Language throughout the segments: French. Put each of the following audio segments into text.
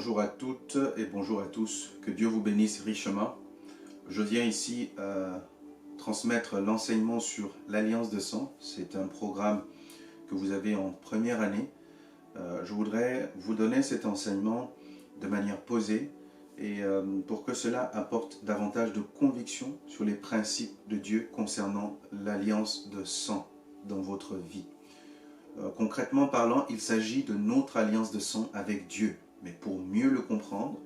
Bonjour à toutes et bonjour à tous. Que Dieu vous bénisse richement. Je viens ici transmettre l'enseignement sur l'Alliance de sang. C'est un programme que vous avez en première année. Je voudrais vous donner cet enseignement de manière posée et pour que cela apporte davantage de conviction sur les principes de Dieu concernant l'Alliance de sang dans votre vie. Concrètement parlant, il s'agit de notre alliance de sang avec Dieu. Mais pour mieux le comprendre,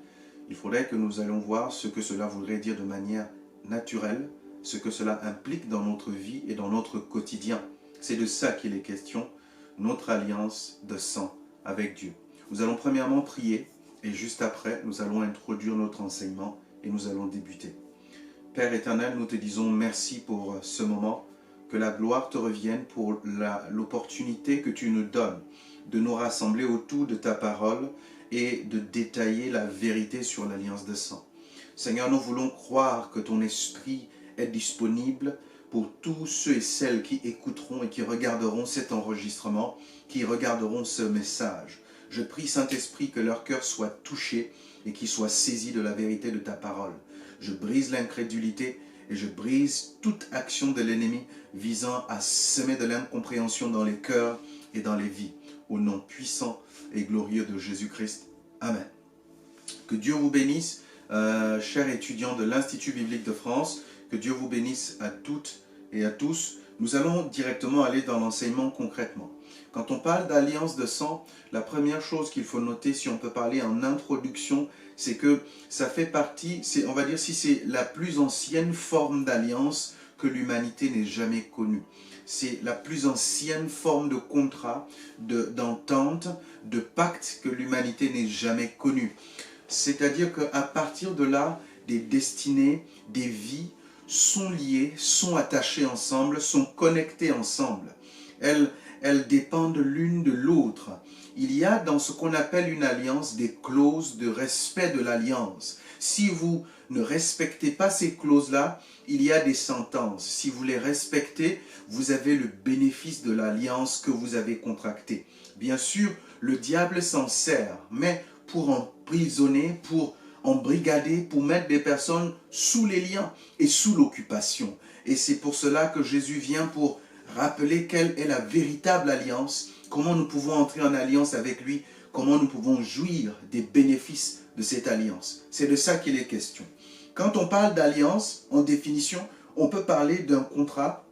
il faudrait que nous allions voir ce que cela voudrait dire de manière naturelle, ce que cela implique dans notre vie et dans notre quotidien. C'est de ça qu'il est question, notre alliance de sang avec Dieu. Nous allons premièrement prier et juste après, nous allons introduire notre enseignement et nous allons débuter. Père éternel, nous te disons merci pour ce moment, que la gloire te revienne pour l'opportunité que tu nous donnes de nous rassembler autour de ta parole et de détailler la vérité sur l'alliance de sang. Seigneur, nous voulons croire que ton esprit est disponible pour tous ceux et celles qui écouteront et qui regarderont cet enregistrement, qui regarderont ce message. Je prie, Saint-Esprit, que leur cœur soit touché et qu'ils soient saisis de la vérité de ta parole. Je brise l'incrédulité et je brise toute action de l'ennemi visant à semer de l'incompréhension dans les cœurs et dans les vies. Au nom puissant et glorieux de Jésus-Christ. Amen. Que Dieu vous bénisse, chers étudiants de l'Institut biblique de France. Que Dieu vous bénisse à toutes et à tous. Nous allons directement aller dans l'enseignement concrètement. Quand on parle d'alliance de sang, la première chose qu'il faut noter, si on peut parler en introduction, c'est que ça fait partie, on va dire si c'est la plus ancienne forme d'alliance que l'humanité n'ait jamais connue. C'est la plus ancienne forme de contrat, d'entente, de pacte que l'humanité n'ait jamais connue. C'est-à-dire qu'à partir de là, des destinées, des vies sont liées, sont attachées ensemble, sont connectées ensemble. Elles dépendent l'une de l'autre. Il y a dans ce qu'on appelle une alliance des clauses de respect de l'alliance. Si vous ne respectez pas ces clauses-là, il y a des sentences. Si vous les respectez, vous avez le bénéfice de l'alliance que vous avez contractée. Bien sûr, le diable s'en sert, mais pour emprisonner, pour embrigader, pour mettre des personnes sous les liens et sous l'occupation. Et c'est pour cela que Jésus vient pour rappeler quelle est la véritable alliance, comment nous pouvons entrer en alliance avec lui, comment nous pouvons jouir des bénéfices de cette alliance. C'est de ça qu'il est question. Quand on parle d'alliance, en définition, on peut parler d'un contrat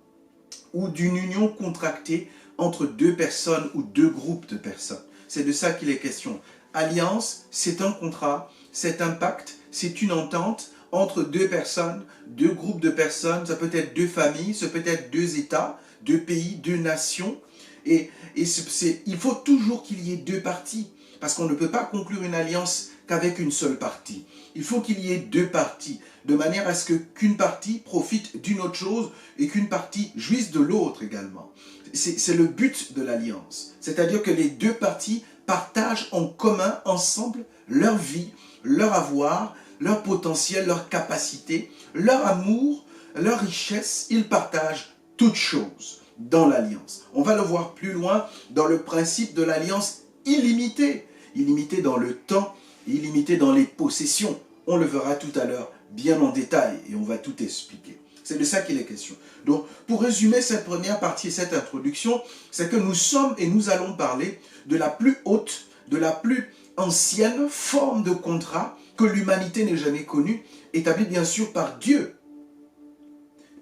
ou d'une union contractée entre deux personnes ou deux groupes de personnes. C'est de ça qu'il est question. Alliance, c'est un contrat, c'est un pacte, c'est une entente entre deux personnes, deux groupes de personnes, ça peut être deux familles, ça peut être deux États, deux pays, deux nations. Et il faut toujours qu'il y ait deux parties, parce qu'on ne peut pas conclure une alliance qu'avec une seule partie. Il faut qu'il y ait deux parties, de manière à ce qu'une partie profite d'une autre chose et qu'une partie jouisse de l'autre également. C'est le but de l'alliance. C'est-à-dire que les deux parties partagent en commun, ensemble, leur vie, leur avoir, leur potentiel, leur capacité, leur amour, leur richesse. Ils partagent toutes choses dans l'alliance. On va le voir plus loin dans le principe de l'alliance illimitée. Illimitée dans le temps, illimitée dans les possessions. On le verra tout à l'heure bien en détail et on va tout expliquer. C'est de ça qu'il est question. Donc, pour résumer cette première partie et cette introduction, c'est que nous sommes et nous allons parler de la plus haute, de la plus ancienne forme de contrat que l'humanité n'ait jamais connue, établie bien sûr par Dieu.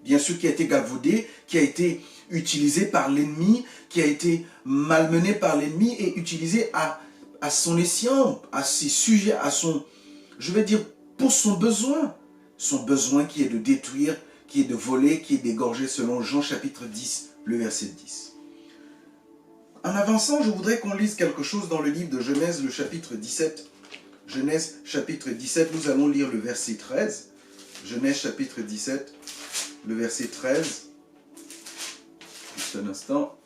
Bien sûr qui a été galvaudée, qui a été utilisée par l'ennemi, qui a été malmenée par l'ennemi et utilisée à son escient, à ses sujets, à son, je vais dire, pour son besoin qui est de détruire, qui est de voler, qui est d'égorger selon Jean chapitre 10, le verset 10. En avançant, je voudrais qu'on lise quelque chose dans le livre de Genèse, le chapitre 17. Genèse chapitre 17, nous allons lire le verset 13. Genèse chapitre 17, le verset 13. Juste un instant.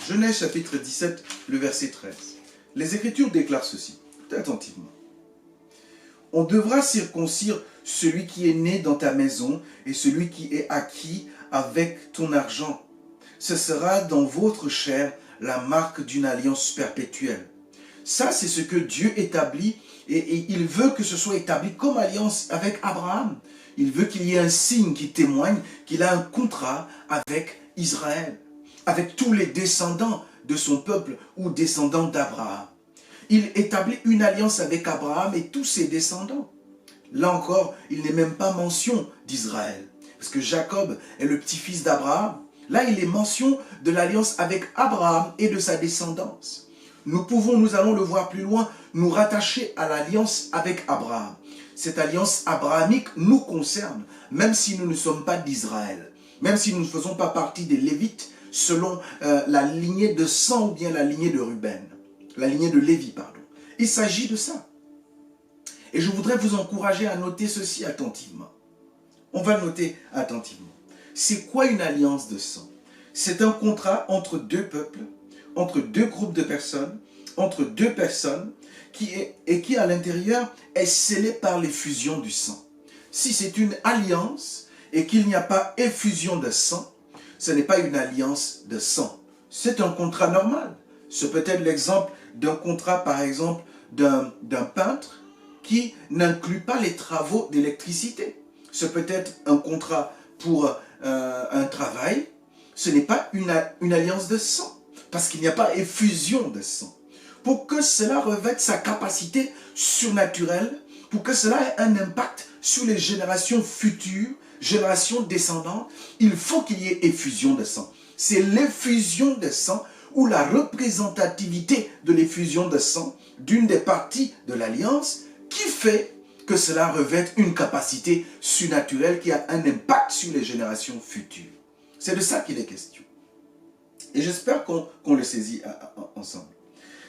Genèse chapitre 17, le verset 13. Les Écritures déclarent ceci, attentivement. On devra circoncire celui qui est né dans ta maison et celui qui est acquis avec ton argent. Ce sera dans votre chair la marque d'une alliance perpétuelle. Ça, c'est ce que Dieu établit et il veut que ce soit établi comme alliance avec Abraham. Il veut qu'il y ait un signe qui témoigne qu'il a un contrat avec Israël, avec tous les descendants de son peuple ou descendants d'Abraham. Il établit une alliance avec Abraham et tous ses descendants. Là encore, il n'est même pas mention d'Israël, parce que Jacob est le petit-fils d'Abraham. Là, il est mention de l'alliance avec Abraham et de sa descendance. Nous allons le voir plus loin, nous rattacher à l'alliance avec Abraham. Cette alliance abrahamique nous concerne, même si nous ne sommes pas d'Israël, même si nous ne faisons pas partie des Lévites, selon la lignée de sang ou bien la lignée de Ruben, la lignée de Lévi, pardon. Il s'agit de ça. Et je voudrais vous encourager à noter ceci attentivement. On va noter attentivement. C'est quoi une alliance de sang? C'est un contrat entre deux peuples, entre deux groupes de personnes, entre deux personnes, qui à l'intérieur est scellé par l'effusion du sang. Si c'est une alliance et qu'il n'y a pas effusion de sang, ce n'est pas une alliance de sang. C'est un contrat normal. Ce peut être l'exemple d'un contrat, par exemple, d'un peintre qui n'inclut pas les travaux d'électricité. Ce peut être un contrat pour un travail. Ce n'est pas une alliance de sang, parce qu'il n'y a pas effusion de sang. Pour que cela revête sa capacité surnaturelle, pour que cela ait un impact sur les générations futures, générations descendantes, il faut qu'il y ait effusion de sang. C'est l'effusion de sang ou la représentativité de l'effusion de sang d'une des parties de l'alliance qui fait que cela revête une capacité surnaturelle qui a un impact sur les générations futures. C'est de ça qu'il est question. Et j'espère qu'on le saisit ensemble.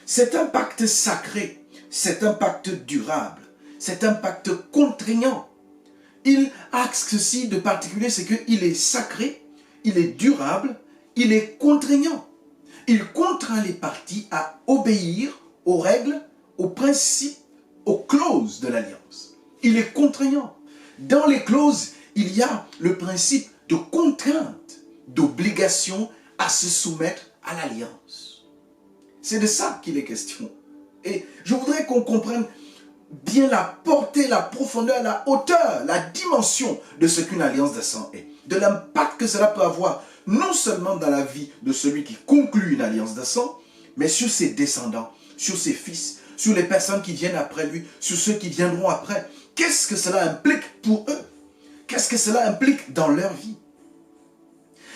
Cet impact sacré, cet impact durable, cet impact contraignant, il a ceci de particulier, c'est qu'il est sacré, il est durable, il est contraignant. Il contraint les parties à obéir aux règles, aux principes, aux clauses de l'alliance. Il est contraignant. Dans les clauses, il y a le principe de contrainte, d'obligation à se soumettre à l'alliance. C'est de ça qu'il est question. Et je voudrais qu'on comprenne bien la portée, la profondeur, la hauteur, la dimension de ce qu'une alliance de sang est. De l'impact que cela peut avoir, non seulement dans la vie de celui qui conclut une alliance de sang, mais sur ses descendants, sur ses fils, sur les personnes qui viennent après lui, sur ceux qui viendront après. Qu'est-ce que cela implique pour eux? Qu'est-ce que cela implique dans leur vie?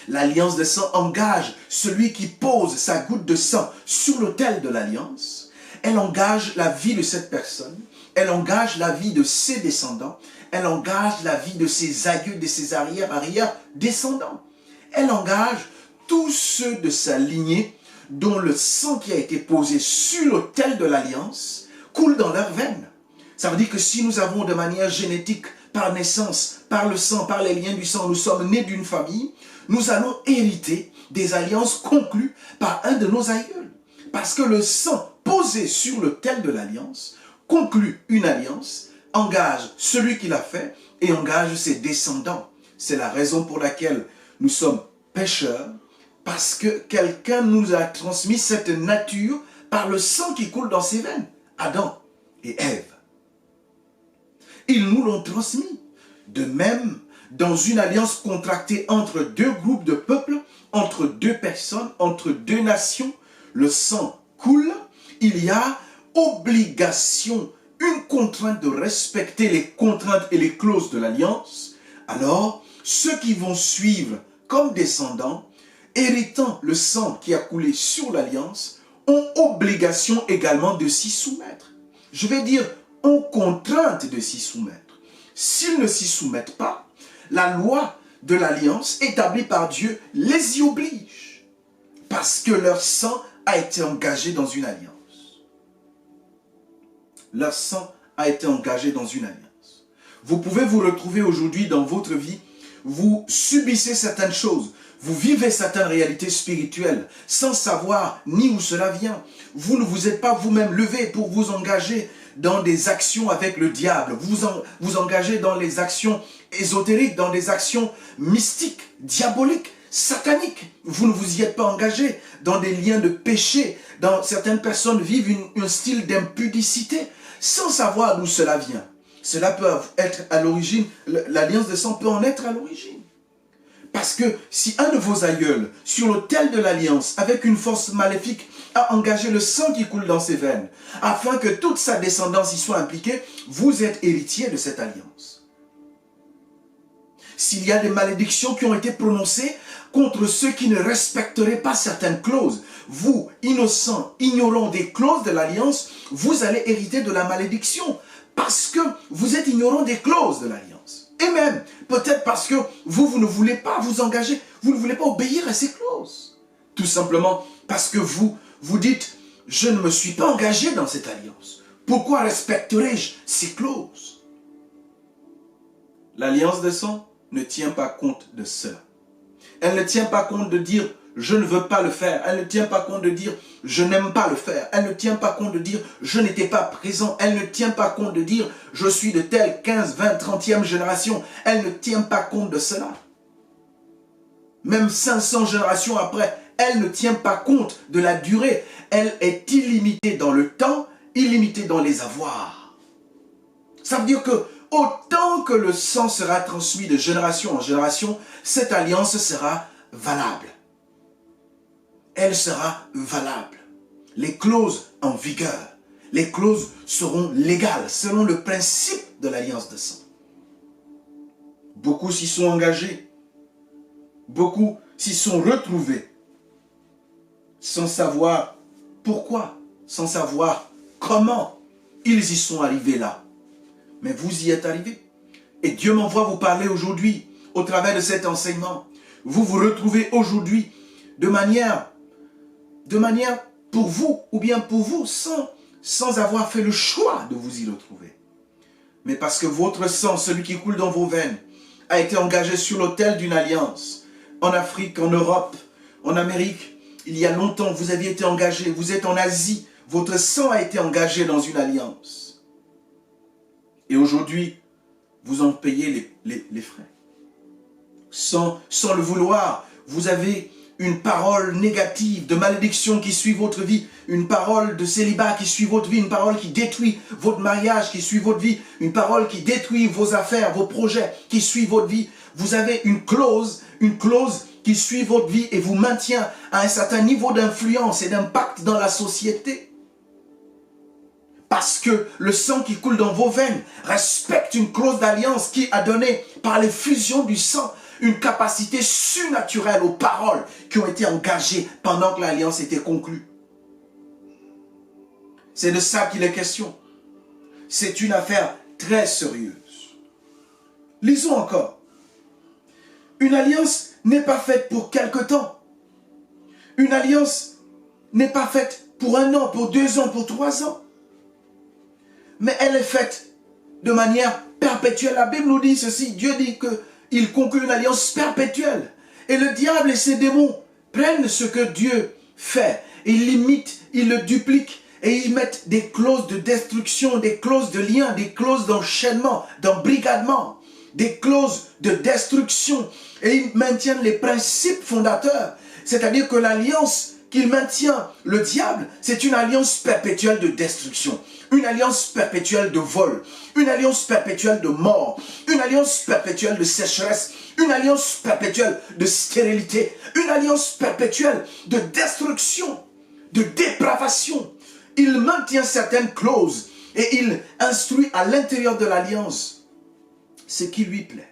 L'alliance de sang engage celui qui pose sa goutte de sang sur l'autel de l'alliance. Elle engage la vie de cette personne. Elle engage la vie de ses descendants. Elle engage la vie de ses aïeux, de ses arrière-descendants. Elle engage tous ceux de sa lignée dont le sang qui a été posé sur l'autel de l'alliance coule dans leurs veines. Ça veut dire que si nous avons de manière génétique, par naissance, par le sang, par les liens du sang, nous sommes nés d'une famille, nous allons hériter des alliances conclues par un de nos aïeuls. Parce que le sang posé sur l'autel de l'alliance conclut une alliance, engage celui qui l'a fait et engage ses descendants. C'est la raison pour laquelle nous sommes pécheurs, parce que quelqu'un nous a transmis cette nature par le sang qui coule dans ses veines. Adam et Ève. Ils nous l'ont transmis. De même, dans une alliance contractée entre deux groupes de peuples, entre deux personnes, entre deux nations, le sang coule, il y a obligation, une contrainte de respecter les contraintes et les clauses de l'alliance. Alors, ceux qui vont suivre comme descendants, héritant le sang qui a coulé sur l'alliance, ont obligation également de s'y soumettre. Je vais dire, ont contrainte de s'y soumettre. S'ils ne s'y soumettent pas, la loi de l'alliance établie par Dieu les y oblige. Parce que leur sang a été engagé dans une alliance. Leur sang a été engagé dans une alliance. Vous pouvez vous retrouver aujourd'hui dans votre vie, vous subissez certaines choses, vous vivez certaines réalités spirituelles sans savoir ni où cela vient. Vous ne vous êtes pas vous-même levé pour vous engager dans des actions avec le diable. Vous engagez dans les actions ésotériques, dans des actions mystiques, diaboliques. sataniques. Vous ne vous y êtes pas engagé dans des liens de péché. Certaines personnes vivent un style d'impudicité sans savoir d'où cela vient. Cela peut être à l'origine, l'alliance de sang peut en être à l'origine. Parce que si un de vos aïeuls, sur l'autel de l'alliance, avec une force maléfique, a engagé le sang qui coule dans ses veines, afin que toute sa descendance y soit impliquée, vous êtes héritier de cette alliance. S'il y a des malédictions qui ont été prononcées contre ceux qui ne respecteraient pas certaines clauses, vous, innocents, ignorants des clauses de l'alliance, vous allez hériter de la malédiction, parce que vous êtes ignorants des clauses de l'alliance. Et même, peut-être parce que vous ne voulez pas vous engager, vous ne voulez pas obéir à ces clauses. Tout simplement parce que vous dites, je ne me suis pas engagé dans cette alliance. Pourquoi respecterai-je ces clauses? L'alliance de sang ne tient pas compte de cela. Elle ne tient pas compte de dire, je ne veux pas le faire. Elle ne tient pas compte de dire, je n'aime pas le faire. Elle ne tient pas compte de dire, je n'étais pas présent. Elle ne tient pas compte de dire, je suis de telle 15, 20, 30e génération. Elle ne tient pas compte de cela. Même 500 générations après, elle ne tient pas compte de la durée. Elle est illimitée dans le temps, illimitée dans les avoirs. Ça veut dire que autant que le sang sera transmis de génération en génération, cette alliance sera valable. Elle sera valable. Les clauses en vigueur, les clauses seront légales selon le principe de l'alliance de sang. Beaucoup s'y sont engagés. Beaucoup s'y sont retrouvés sans savoir pourquoi, sans savoir comment ils y sont arrivés là. Mais vous y êtes arrivés. Et Dieu m'envoie vous parler aujourd'hui, au travers de cet enseignement. Vous vous retrouvez aujourd'hui de manière pour vous, ou bien pour vous, sans avoir fait le choix de vous y retrouver. Mais parce que votre sang, celui qui coule dans vos veines, a été engagé sur l'autel d'une alliance. En Afrique, en Europe, en Amérique, il y a longtemps, vous aviez été engagé. Vous êtes en Asie, votre sang a été engagé dans une alliance. Et aujourd'hui, vous en payez les frais. Sans le vouloir, vous avez une parole négative, de malédiction qui suit votre vie, une parole de célibat qui suit votre vie, une parole qui détruit votre mariage, qui suit votre vie, une parole qui détruit vos affaires, vos projets, qui suit votre vie. Vous avez une clause qui suit votre vie et vous maintient à un certain niveau d'influence et d'impact dans la société. Parce que le sang qui coule dans vos veines respecte une clause d'alliance qui a donné, par l'effusion du sang, une capacité surnaturelle aux paroles qui ont été engagées pendant que l'alliance était conclue. C'est de ça qu'il est question. C'est une affaire très sérieuse. Lisons encore. Une alliance n'est pas faite pour quelque temps. Une alliance n'est pas faite pour 1 an, pour 2 ans, pour 3 ans. Mais elle est faite de manière perpétuelle. La Bible nous dit ceci. Dieu dit qu'il conclut une alliance perpétuelle. Et le diable et ses démons prennent ce que Dieu fait. Ils l'imitent, ils le dupliquent. Et ils mettent des clauses de destruction, des clauses de lien, des clauses d'enchaînement, d'embrigadement, des clauses de destruction. Et ils maintiennent les principes fondateurs. C'est-à-dire que l'alliance qu'il maintient, le diable, c'est une alliance perpétuelle de destruction. Une alliance perpétuelle de vol, une alliance perpétuelle de mort, une alliance perpétuelle de sécheresse, une alliance perpétuelle de stérilité, une alliance perpétuelle de destruction, de dépravation. Il maintient certaines clauses et il instruit à l'intérieur de l'alliance ce qui lui plaît.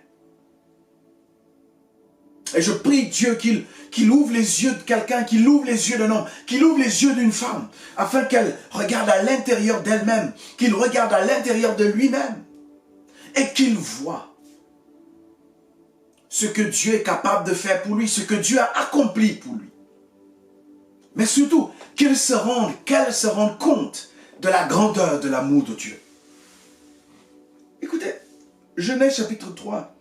Et je prie Dieu qu'il ouvre les yeux de quelqu'un, qu'il ouvre les yeux d'un homme, qu'il ouvre les yeux d'une femme, afin qu'elle regarde à l'intérieur d'elle-même, qu'il regarde à l'intérieur de lui-même, et qu'il voit ce que Dieu est capable de faire pour lui, ce que Dieu a accompli pour lui. Mais surtout, qu'elle se rende compte de la grandeur de l'amour de Dieu. Écoutez, Genèse chapitre 3,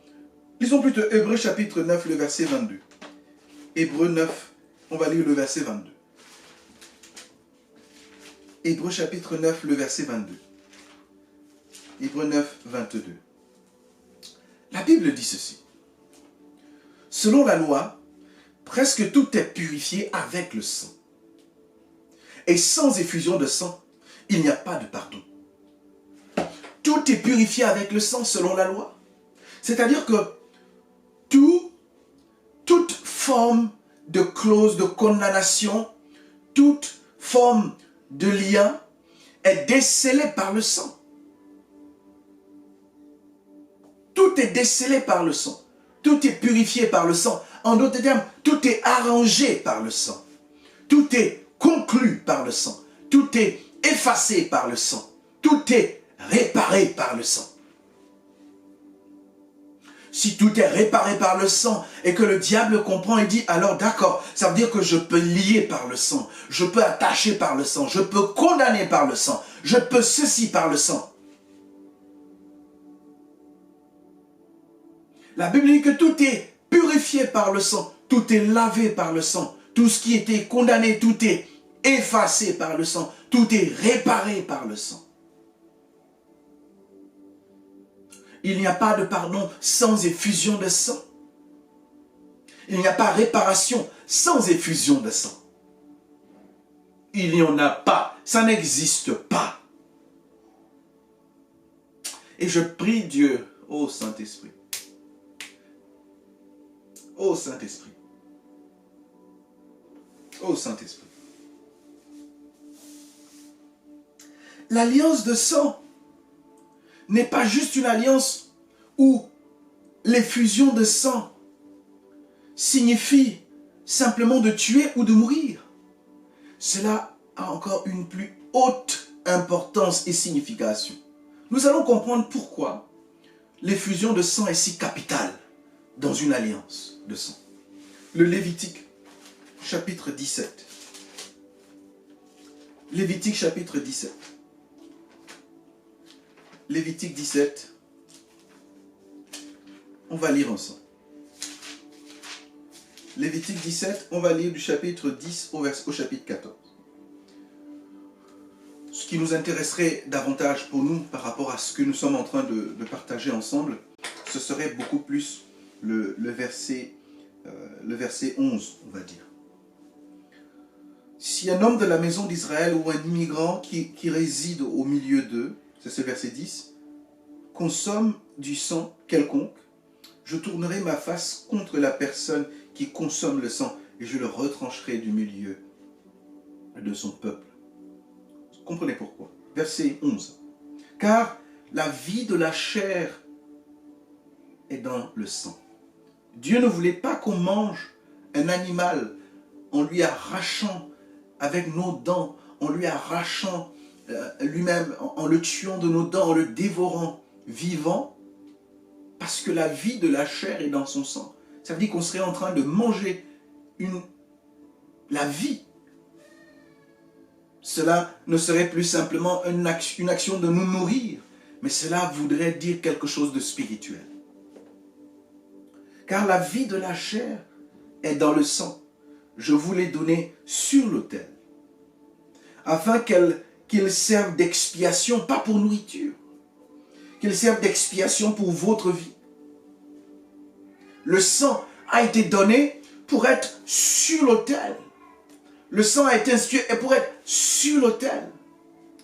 lisons plutôt Hébreux chapitre 9, le verset 22. Hébreux 9, on va lire le verset 22. Hébreux chapitre 9, le verset 22. Hébreux 9, 22. La Bible dit ceci. Selon la loi, presque tout est purifié avec le sang. Et sans effusion de sang, il n'y a pas de pardon. Tout est purifié avec le sang selon la loi. C'est-à-dire que toute forme de clause de condamnation, toute forme de lien est décelée par le sang. Tout est décelé par le sang. Tout est purifié par le sang. En d'autres termes, tout est arrangé par le sang. Tout est conclu par le sang. Tout est effacé par le sang. Tout est réparé par le sang. Si tout est réparé par le sang et que le diable comprend et dit, alors d'accord, ça veut dire que je peux lier par le sang, je peux attacher par le sang, je peux condamner par le sang, je peux ceci par le sang. La Bible dit que tout est purifié par le sang, tout est lavé par le sang, tout ce qui était condamné, tout est effacé par le sang, tout est réparé par le sang. Il n'y a pas de pardon sans effusion de sang. Il n'y a pas réparation sans effusion de sang. Il n'y en a pas. Ça n'existe pas. Et je prie Dieu, ô Saint-Esprit. Ô Saint-Esprit. Ô Saint-Esprit. L'alliance de sang n'est pas juste une alliance où l'effusion de sang signifie simplement de tuer ou de mourir. Cela a encore une plus haute importance et signification. Nous allons comprendre pourquoi l'effusion de sang est si capitale dans une alliance de sang. Le Lévitique, chapitre 17. Lévitique, chapitre 17. Lévitique 17, on va lire ensemble. Lévitique 17, on va lire du chapitre 10 au chapitre 14. Ce qui nous intéresserait davantage pour nous par rapport à ce que nous sommes en train de partager ensemble, ce serait beaucoup plus le verset 11, on va dire. Si un homme de la maison d'Israël ou un immigrant qui réside au milieu d'eux, c'est ce verset 10, consomme du sang quelconque, je tournerai ma face contre la personne qui consomme le sang et je le retrancherai du milieu de son peuple. Vous comprenez pourquoi? Verset 11. Car la vie de la chair est dans le sang. Dieu ne voulait pas qu'on mange un animal en lui arrachant avec nos dents, en lui arrachant lui-même, en le tuant de nos dents, en le dévorant vivant, parce que la vie de la chair est dans son sang. Ça veut dire qu'on serait en train de manger la vie. Cela ne serait plus simplement une action de nous nourrir, mais cela voudrait dire quelque chose de spirituel. Car la vie de la chair est dans le sang. Je vous l'ai donné sur l'autel, afin qu'il serve d'expiation, pas pour nourriture, qu'il serve d'expiation pour votre vie. Le sang a été donné pour être sur l'autel. Le sang a été institué pour être sur l'autel.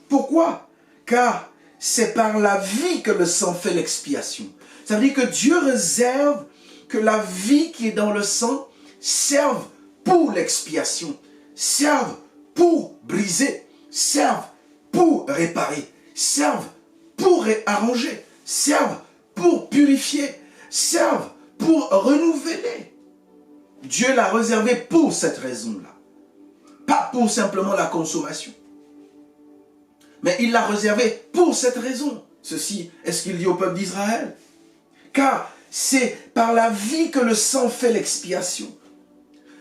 Pourquoi? Car c'est par la vie que le sang fait l'expiation. Ça veut dire que Dieu réserve que la vie qui est dans le sang serve pour l'expiation, serve pour briser, serve pour réparer, serve pour arranger, serve pour purifier, serve pour renouveler. Dieu l'a réservé pour cette raison-là. Pas pour simplement la consommation. Mais il l'a réservé pour cette raison. Ceci est ce qu'il dit au peuple d'Israël. Car c'est par la vie que le sang fait l'expiation.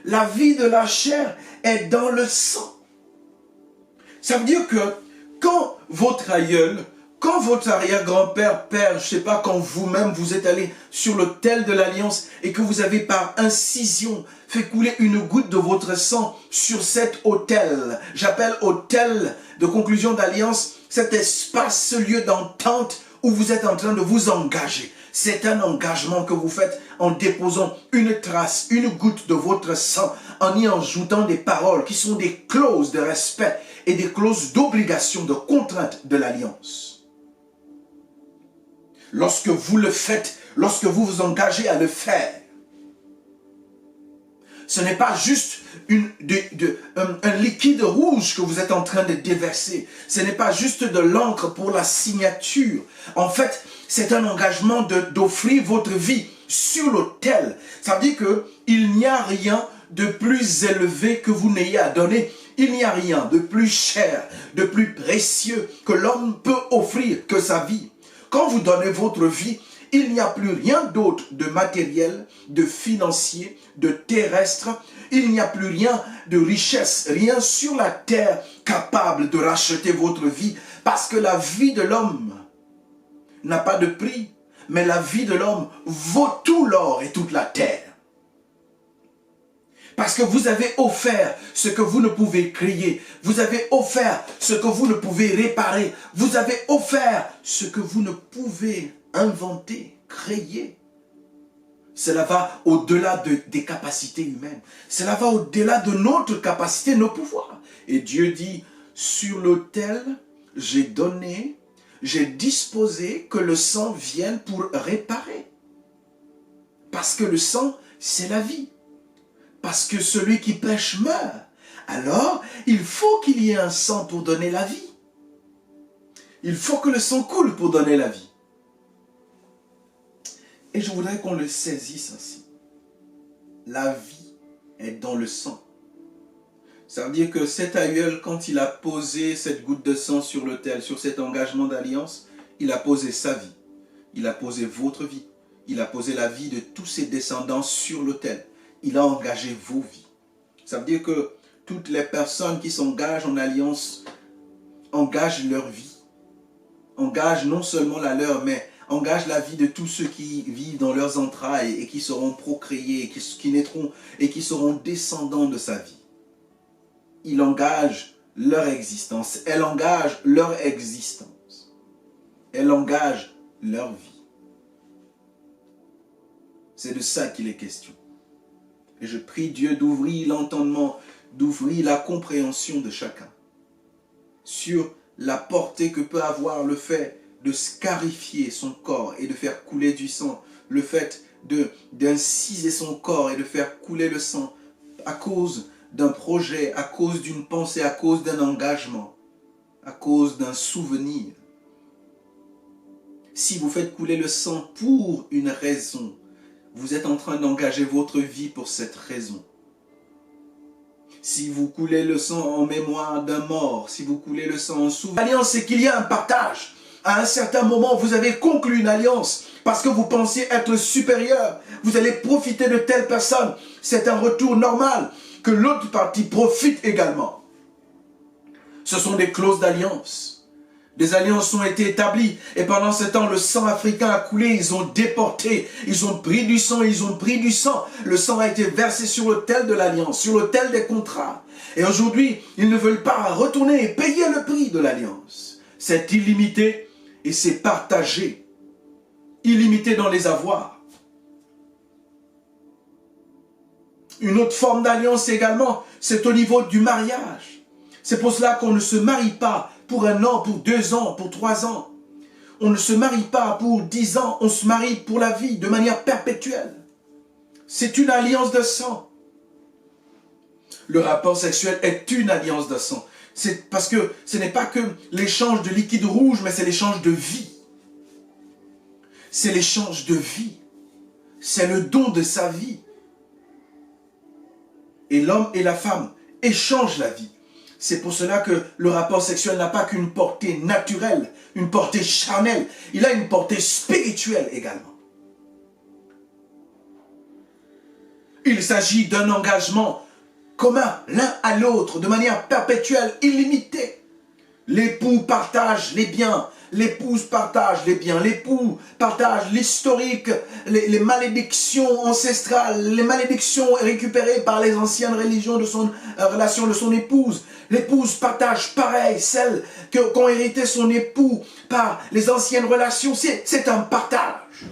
La vie de la chair est dans le sang. Ça veut dire que quand votre aïeul, quand votre arrière-grand-père, père, je ne sais pas, quand vous-même vous êtes allé sur l'autel de l'Alliance et que vous avez par incision fait couler une goutte de votre sang sur cet autel, j'appelle autel de conclusion d'Alliance, cet espace, ce lieu d'entente où vous êtes en train de vous engager. C'est un engagement que vous faites en déposant une trace, une goutte de votre sang, en y ajoutant des paroles qui sont des clauses de respect et des clauses d'obligation, de contrainte de l'alliance. Lorsque vous le faites, lorsque vous vous engagez à le faire, ce n'est pas juste un liquide rouge que vous êtes en train de déverser. Ce n'est pas juste de l'encre pour la signature. En fait, c'est un engagement d'offrir votre vie sur l'autel. Ça veut dire qu'il n'y a rien de plus élevé que vous n'ayez à donner. Il n'y a rien de plus cher, de plus précieux que l'homme peut offrir que sa vie. Quand vous donnez votre vie, il n'y a plus rien d'autre de matériel, de financier, de terrestre. Il n'y a plus rien de richesse, rien sur la terre capable de racheter votre vie. Parce que la vie de l'homme n'a pas de prix, mais la vie de l'homme vaut tout l'or et toute la terre. Parce que vous avez offert ce que vous ne pouvez créer. Vous avez offert ce que vous ne pouvez réparer. Vous avez offert ce que vous ne pouvez inventer, créer. Cela va au-delà des capacités humaines. Cela va au-delà de notre capacité, nos pouvoirs. Et Dieu dit, sur l'autel, j'ai donné, j'ai disposé que le sang vienne pour réparer. Parce que le sang, c'est la vie. Parce que celui qui pêche meurt. Alors, il faut qu'il y ait un sang pour donner la vie. Il faut que le sang coule pour donner la vie. Et je voudrais qu'on le saisisse ainsi. La vie est dans le sang. Ça veut dire que cet aïeul, quand il a posé cette goutte de sang sur l'autel, sur cet engagement d'alliance, il a posé sa vie. Il a posé votre vie. Il a posé la vie de tous ses descendants sur l'autel. Il a engagé vos vies. Ça veut dire que toutes les personnes qui s'engagent en alliance engagent leur vie. Engagent non seulement la leur, mais engagent la vie de tous ceux qui vivent dans leurs entrailles et qui seront procréés, qui naîtront et qui seront descendants de sa vie. Il engage leur existence. Elle engage leur existence. Elle engage leur vie. C'est de ça qu'il est question. Et je prie Dieu d'ouvrir l'entendement, d'ouvrir la compréhension de chacun sur la portée que peut avoir le fait de scarifier son corps et de faire couler du sang, le fait d'inciser son corps et de faire couler le sang à cause d'un projet, à cause d'une pensée, à cause d'un engagement, à cause d'un souvenir. Si vous faites couler le sang pour une raison, vous êtes en train d'engager votre vie pour cette raison. Si vous coulez le sang en mémoire d'un mort, si vous coulez le sang en souvenir, l'alliance, c'est qu'il y a un partage. À un certain moment, vous avez conclu une alliance parce que vous pensiez être supérieur. Vous allez profiter de telle personne. C'est un retour normal que l'autre partie profite également. Ce sont des clauses d'alliance. Des alliances ont été établies et pendant ce temps, le sang africain a coulé, ils ont déporté, ils ont pris du sang, ils ont pris du sang. Le sang a été versé sur l'autel de l'alliance, sur l'autel des contrats. Et aujourd'hui, ils ne veulent pas retourner et payer le prix de l'alliance. C'est illimité et c'est partagé. Illimité dans les avoirs. Une autre forme d'alliance également, c'est au niveau du mariage. C'est pour cela qu'on ne se marie pas pour 1 an, pour 2 ans, pour 3 ans. On ne se marie pas pour 10 ans, on se marie pour la vie, de manière perpétuelle. C'est une alliance de sang. Le rapport sexuel est une alliance de sang. C'est parce que ce n'est pas que l'échange de liquide rouge, mais c'est l'échange de vie. C'est l'échange de vie. C'est le don de sa vie. Et l'homme et la femme échangent la vie. C'est pour cela que le rapport sexuel n'a pas qu'une portée naturelle, une portée charnelle. Il a une portée spirituelle également. Il s'agit d'un engagement commun l'un à l'autre, de manière perpétuelle, illimitée. L'époux partage les biens, l'épouse partage les biens, l'époux partage l'historique, les malédictions ancestrales, les malédictions récupérées par les anciennes religions de son relation de son épouse. L'épouse partage pareil, celles qu'ont hérité son époux par les anciennes relations. C'est un partage.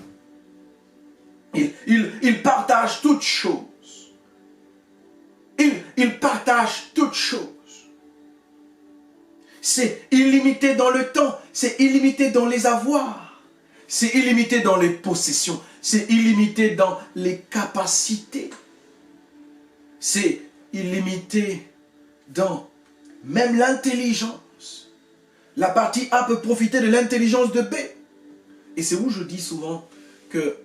Il partage toutes choses. Il partage toutes choses. C'est illimité dans le temps, c'est illimité dans les avoirs, c'est illimité dans les possessions, c'est illimité dans les capacités, c'est illimité dans même l'intelligence. La partie A peut profiter de l'intelligence de B. Et c'est où je dis souvent que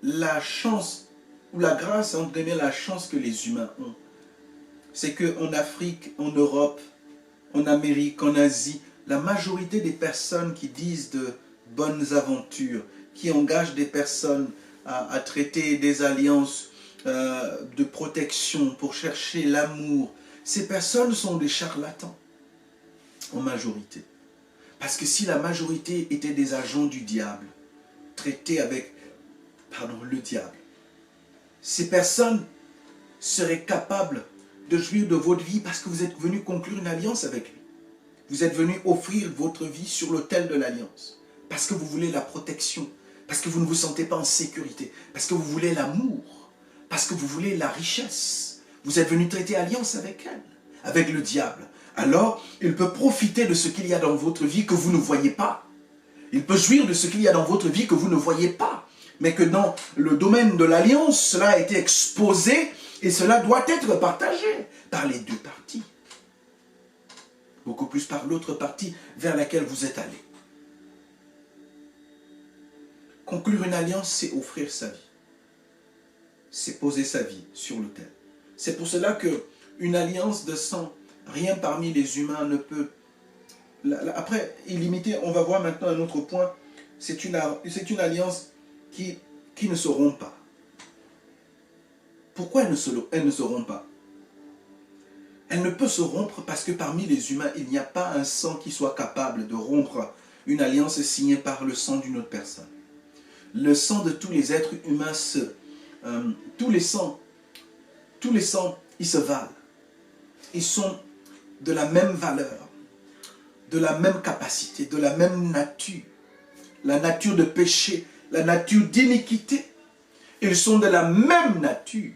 la chance, ou la grâce, entre guillemets, la chance que les humains ont, c'est qu'en Afrique, en Europe, en Amérique, en Asie, la majorité des personnes qui disent de bonnes aventures, qui engagent des personnes à traiter des alliances de protection pour chercher l'amour, ces personnes sont des charlatans, en majorité. Parce que si la majorité étaient des agents du diable, traités avec, le diable, ces personnes seraient capables de jouir de votre vie parce que vous êtes venu conclure une alliance avec lui. Vous êtes venu offrir votre vie sur l'autel de l'alliance. Parce que vous voulez la protection. Parce que vous ne vous sentez pas en sécurité. Parce que vous voulez l'amour. Parce que vous voulez la richesse. Vous êtes venu traiter alliance avec elle, avec le diable. Alors, il peut profiter de ce qu'il y a dans votre vie que vous ne voyez pas. Il peut jouir de ce qu'il y a dans votre vie que vous ne voyez pas. Mais que dans le domaine de l'alliance, cela a été exposé et cela doit être partagé par les deux parties. Beaucoup plus par l'autre partie vers laquelle vous êtes allé. Conclure une alliance, c'est offrir sa vie. C'est poser sa vie sur l'autel. C'est pour cela qu'une alliance de sang, rien parmi les humains ne peut... Après, illimité, on va voir maintenant un autre point. C'est une alliance qui ne se rompt pas. Pourquoi elle ne se rompt pas? Elle ne peut se rompre parce que parmi les humains, il n'y a pas un sang qui soit capable de rompre une alliance signée par le sang d'une autre personne. Le sang de tous les êtres humains, tous les sangs, ils se valent. Ils sont de la même valeur, de la même capacité, de la même nature. La nature de péché, la nature d'iniquité. Ils sont de la même nature.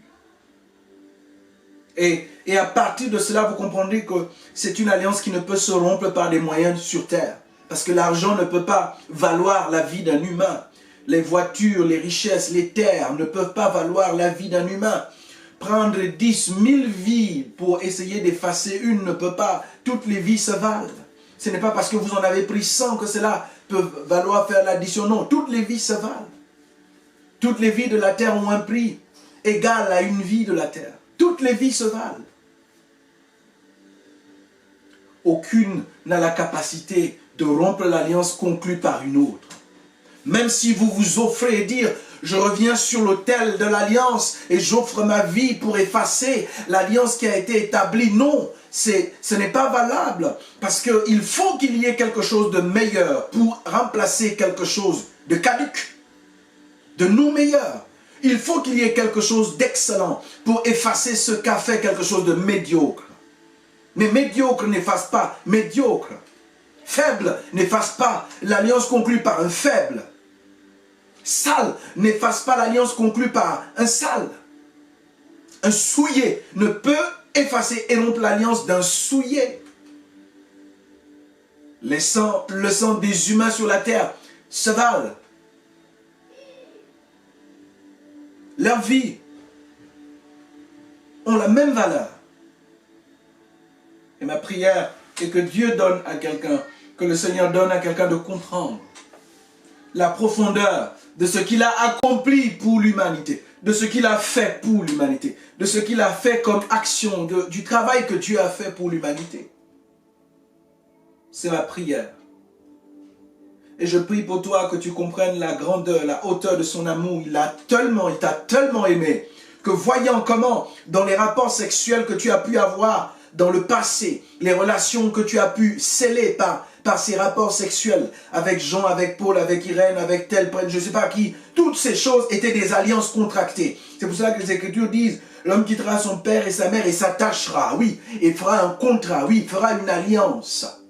Et à partir de cela, vous comprendrez que c'est une alliance qui ne peut se rompre par des moyens sur terre. Parce que l'argent ne peut pas valoir la vie d'un humain. Les voitures, les richesses, les terres ne peuvent pas valoir la vie d'un humain. Prendre 10 000 vies pour essayer d'effacer une ne peut pas. Toutes les vies se valent. Ce n'est pas parce que vous en avez pris 100 que cela peut valoir faire l'addition. Non, toutes les vies se valent. Toutes les vies de la terre ont un prix égal à une vie de la terre. Toutes les vies se valent. Aucune n'a la capacité de rompre l'alliance conclue par une autre. Même si vous vous offrez et dire, je reviens sur l'autel de l'alliance et j'offre ma vie pour effacer l'alliance qui a été établie. Non, ce n'est pas valable parce qu'il faut qu'il y ait quelque chose de meilleur pour remplacer quelque chose de caduc, de non meilleur. Il faut qu'il y ait quelque chose d'excellent pour effacer ce qu'a fait quelque chose de médiocre. Mais médiocre n'efface pas médiocre. Faible n'efface pas l'alliance conclue par un faible. Sale n'efface pas l'alliance conclue par un sale. Un souillé ne peut effacer et rompre l'alliance d'un souillé. Le sang des humains sur la terre se valent. Leur vie ont la même valeur. Et ma prière est que Dieu donne à quelqu'un, que le Seigneur donne à quelqu'un de comprendre la profondeur de ce qu'il a accompli pour l'humanité, de ce qu'il a fait pour l'humanité, de ce qu'il a fait comme action, du travail que Dieu a fait pour l'humanité. C'est ma prière. Et je prie pour toi que tu comprennes la grandeur, la hauteur de son amour. Il t'a tellement aimé que voyant comment, dans les rapports sexuels que tu as pu avoir dans le passé, les relations que tu as pu sceller par ces rapports sexuels avec Jean, avec Paul, avec Irène, avec tel prêtre, je ne sais pas qui, toutes ces choses étaient des alliances contractées. C'est pour cela que les Écritures disent, l'homme quittera son père et sa mère et s'attachera, oui, et fera un contrat, oui, fera une alliance.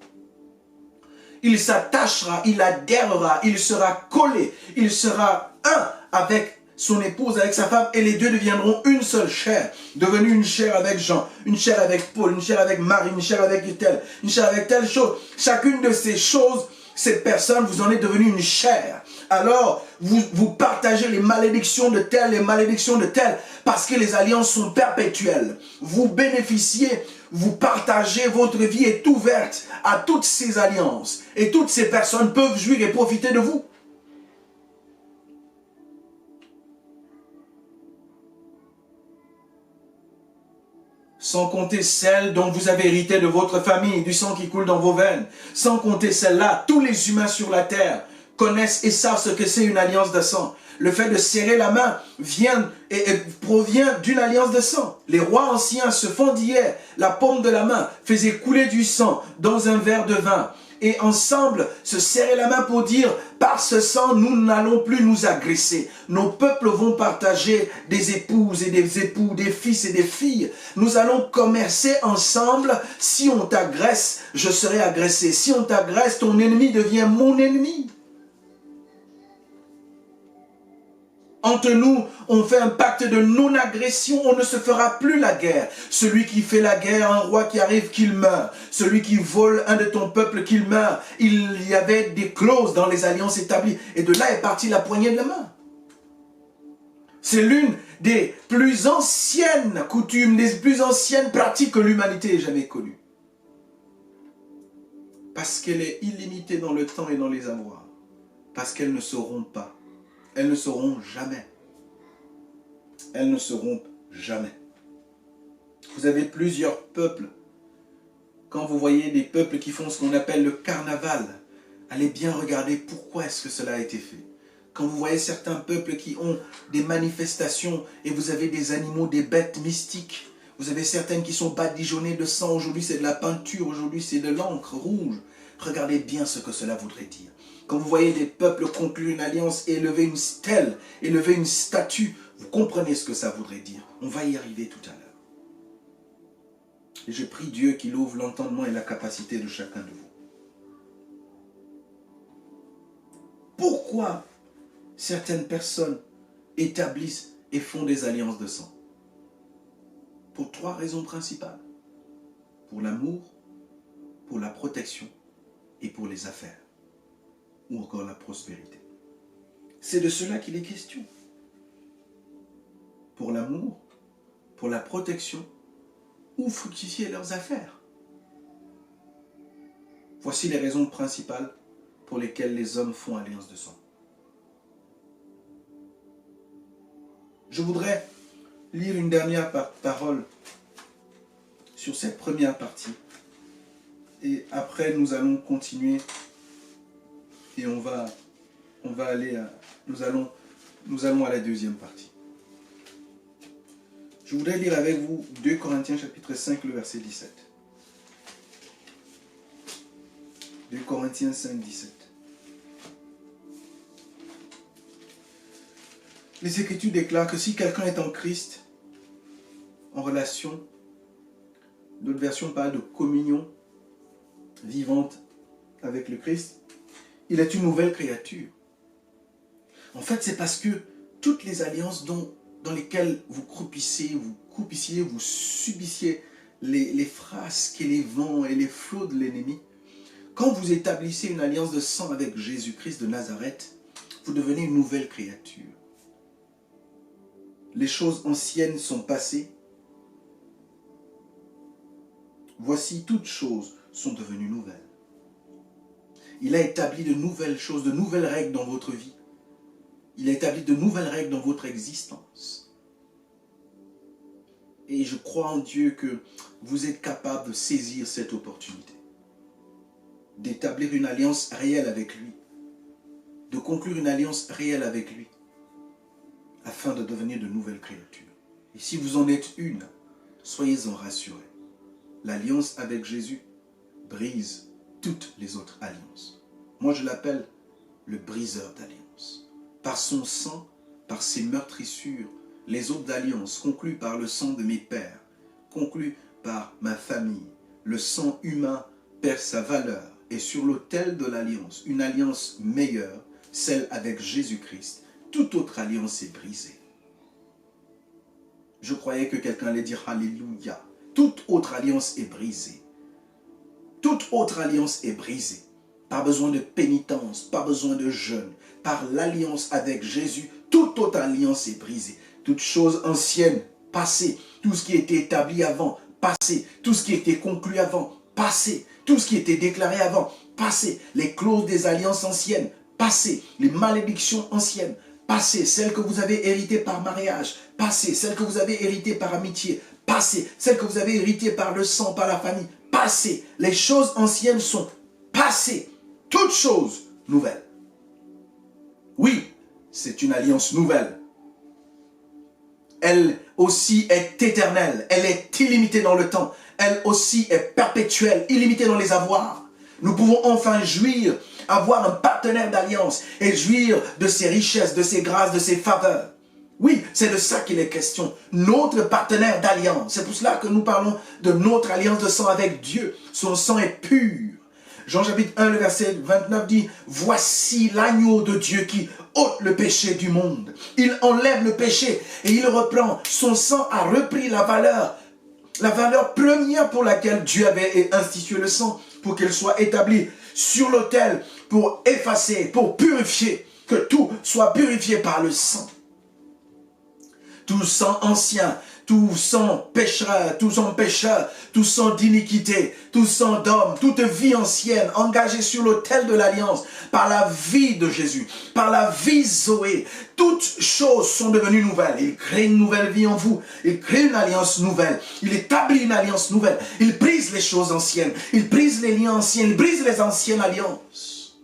Il s'attachera, il adhérera, il sera collé, il sera un avec son épouse avec sa femme, et les deux deviendront une seule chair, devenue une chair avec Jean, une chair avec Paul, une chair avec Marie, une chair avec telle, une chair avec telle chose. Chacune de ces choses, cette personne, vous en êtes devenu une chair. Alors, vous partagez les malédictions de tel, les malédictions de tel, parce que les alliances sont perpétuelles. Vous bénéficiez, vous partagez, votre vie est ouverte à toutes ces alliances. Et toutes ces personnes peuvent jouir et profiter de vous. Sans compter celles dont vous avez hérité de votre famille, du sang qui coule dans vos veines. Sans compter celles-là, tous les humains sur la terre connaissent et savent ce que c'est une alliance de sang. Le fait de serrer la main provient d'une alliance de sang. Les rois anciens se fendillaient la paume de la main, faisaient couler du sang dans un verre de vin. Et ensemble, se serrer la main pour dire, par ce sang, nous n'allons plus nous agresser. Nos peuples vont partager des épouses et des époux, des fils et des filles. Nous allons commercer ensemble. Si on t'agresse, je serai agressé. Si on t'agresse, ton ennemi devient mon ennemi. Entre nous, on fait un pacte de non-agression, on ne se fera plus la guerre. Celui qui fait la guerre, un roi qui arrive, qu'il meure. Celui qui vole un de ton peuple, qu'il meure. Il y avait des clauses dans les alliances établies. Et de là est partie la poignée de la main. C'est l'une des plus anciennes coutumes, des plus anciennes pratiques que l'humanité ait jamais connues. Parce qu'elle est illimitée dans le temps et dans les avoirs. Parce qu'elles ne se rompent pas. Elles ne seront jamais. Elles ne seront jamais. Vous avez plusieurs peuples. Quand vous voyez des peuples qui font ce qu'on appelle le carnaval, allez bien regarder pourquoi est-ce que cela a été fait. Quand vous voyez certains peuples qui ont des manifestations et vous avez des animaux, des bêtes mystiques, vous avez certaines qui sont badigeonnées de sang, aujourd'hui c'est de la peinture, aujourd'hui c'est de l'encre rouge. Regardez bien ce que cela voudrait dire. Quand vous voyez des peuples conclure une alliance et élever une stèle, élever une statue, vous comprenez ce que ça voudrait dire. On va y arriver tout à l'heure. Et je prie Dieu qu'il ouvre l'entendement et la capacité de chacun de vous. Pourquoi certaines personnes établissent et font des alliances de sang? Pour 3 raisons principales. Pour l'amour, pour la protection et pour les affaires. Ou encore la prospérité. C'est de cela qu'il est question. Pour l'amour, pour la protection, ou fructifier leurs affaires. Voici les raisons principales pour lesquelles les hommes font alliance de sang. Je voudrais lire une dernière parole sur cette première partie. Et après, nous allons continuer et nous allons à la deuxième partie. Je voudrais lire avec vous 2 Corinthiens chapitre 5, le verset 17. 2 Corinthiens 5, 17. Les Écritures déclarent que si quelqu'un est en Christ, en relation, d'autres versions parlent de communion vivante avec le Christ, il est une nouvelle créature. En fait, c'est parce que toutes les alliances dans lesquelles vous croupissiez, vous subissiez les frasques et les vents et les flots de l'ennemi, quand vous établissez une alliance de sang avec Jésus-Christ de Nazareth, vous devenez une nouvelle créature. Les choses anciennes sont passées. Voici, toutes choses sont devenues nouvelles. Il a établi de nouvelles choses, de nouvelles règles dans votre vie. Il a établi de nouvelles règles dans votre existence. Et je crois en Dieu que vous êtes capable de saisir cette opportunité. D'établir une alliance réelle avec lui. De conclure une alliance réelle avec lui. Afin de devenir de nouvelles créatures. Et si vous en êtes une, soyez-en rassurés. L'alliance avec Jésus brise toutes les autres alliances. Moi, je l'appelle le briseur d'alliances. Par son sang, par ses meurtrissures, les autres alliances conclues par le sang de mes pères, conclues par ma famille, le sang humain perd sa valeur. Et sur l'autel de l'alliance, une alliance meilleure, celle avec Jésus-Christ, toute autre alliance est brisée. Je croyais que quelqu'un allait dire Alléluia. Toute autre alliance est brisée. Toute autre alliance est brisée. Pas besoin de pénitence, pas besoin de jeûne. Par l'alliance avec Jésus, toute autre alliance est brisée. Toute chose ancienne, passée. Tout ce qui était établi avant, passé. Tout ce qui était conclu avant, passé. Tout ce qui était déclaré avant, passé. Les clauses des alliances anciennes, passé. Les malédictions anciennes, passé. Celles que vous avez héritées par mariage, passé. Celles que vous avez héritées par amitié, passé. Celles que vous avez héritées par le sang, par la famille, passé. Les choses anciennes sont passées. Toutes choses nouvelles. Oui, c'est une alliance nouvelle. Elle aussi est éternelle. Elle est illimitée dans le temps. Elle aussi est perpétuelle, illimitée dans les avoirs. Nous pouvons enfin jouir, avoir un partenaire d'alliance et jouir de ses richesses, de ses grâces, de ses faveurs. Oui, c'est de ça qu'il est question. Notre partenaire d'alliance. C'est pour cela que nous parlons de notre alliance de sang avec Dieu. Son sang est pur. Jean chapitre 1, le verset 29 dit, « Voici l'agneau de Dieu qui ôte le péché du monde. Il enlève le péché et il reprend. Son sang a repris la valeur première pour laquelle Dieu avait institué le sang, pour qu'elle soit établie sur l'autel, pour effacer, pour purifier, que tout soit purifié par le sang. Tout sang ancien, tout sang pécheur, tout sang d'iniquité, tout sang d'homme, toute vie ancienne engagée sur l'autel de l'alliance, par la vie de Jésus, par la vie Zoé, toutes choses sont devenues nouvelles. Il crée une nouvelle vie en vous, il crée une alliance nouvelle, il établit une alliance nouvelle, il brise les choses anciennes, il brise les liens anciens, il brise les anciennes alliances.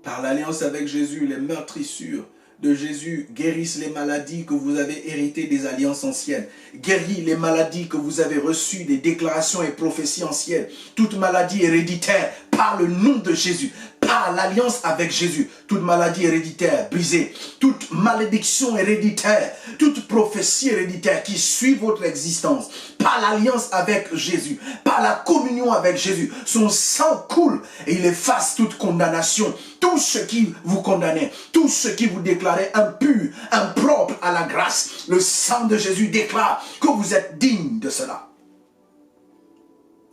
Par l'alliance avec Jésus, les meurtrissures de Jésus guérissent les maladies que vous avez héritées des alliances anciennes. Guérit les maladies que vous avez reçues des déclarations et prophéties anciennes. Toute maladie héréditaire par le nom de Jésus. Par l'alliance avec Jésus. Toute maladie héréditaire brisée. Toute malédiction héréditaire. Toute prophétie héréditaire qui suit votre existence. Par l'alliance avec Jésus. Par la communion avec Jésus. Son sang coule et il efface toute condamnation. Tout ce qui vous condamnait, tout ce qui vous déclarait impur, impropre à la grâce, le sang de Jésus déclare que vous êtes digne de cela.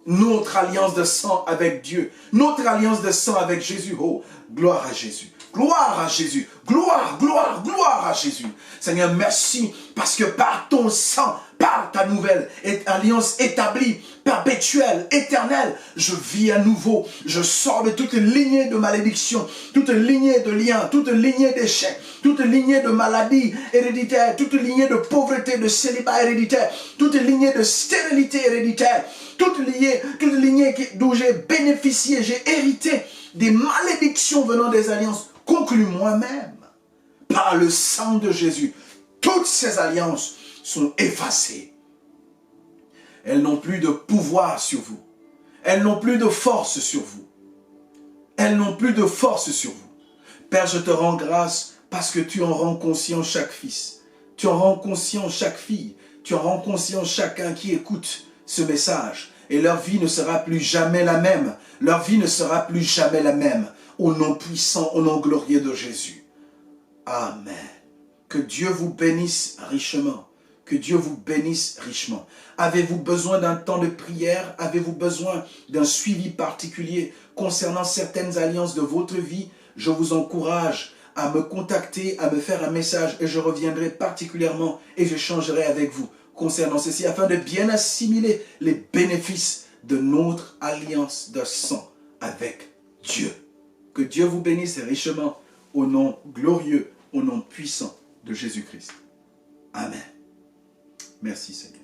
Notre alliance de sang avec Dieu, notre alliance de sang avec Jésus, oh, gloire à Jésus. Gloire à Jésus, gloire, gloire, gloire à Jésus. Seigneur, merci parce que par ton sang, par ta nouvelle alliance établie, perpétuelle, éternelle, je vis à nouveau. Je sors de toute lignée de malédiction, toute lignée de liens, toute lignée d'échecs, toute lignée de maladies héréditaires, toute lignée de pauvreté, de célibat héréditaire, toute lignée de stérilité héréditaire, toute lignée d'où j'ai bénéficié, j'ai hérité des malédictions venant des alliances conclues moi-même par le sang de Jésus. Toutes ces alliances sont effacées. Elles n'ont plus de pouvoir sur vous. Elles n'ont plus de force sur vous. Elles n'ont plus de force sur vous. Père, je te rends grâce parce que tu en rends conscient chaque fils. Tu en rends conscient chaque fille. Tu en rends conscient chacun qui écoute ce message. Et leur vie ne sera plus jamais la même. Leur vie ne sera plus jamais la même. Au nom puissant, au nom glorieux de Jésus. Amen. Que Dieu vous bénisse richement. Que Dieu vous bénisse richement. Avez-vous besoin d'un temps de prière? Avez-vous besoin d'un suivi particulier concernant certaines alliances de votre vie? Je vous encourage à me contacter, à me faire un message et je reviendrai particulièrement et j'échangerai avec vous concernant ceci afin de bien assimiler les bénéfices de notre alliance de sang avec Dieu. Que Dieu vous bénisse richement au nom glorieux, au nom puissant de Jésus-Christ. Amen. Merci Seigneur.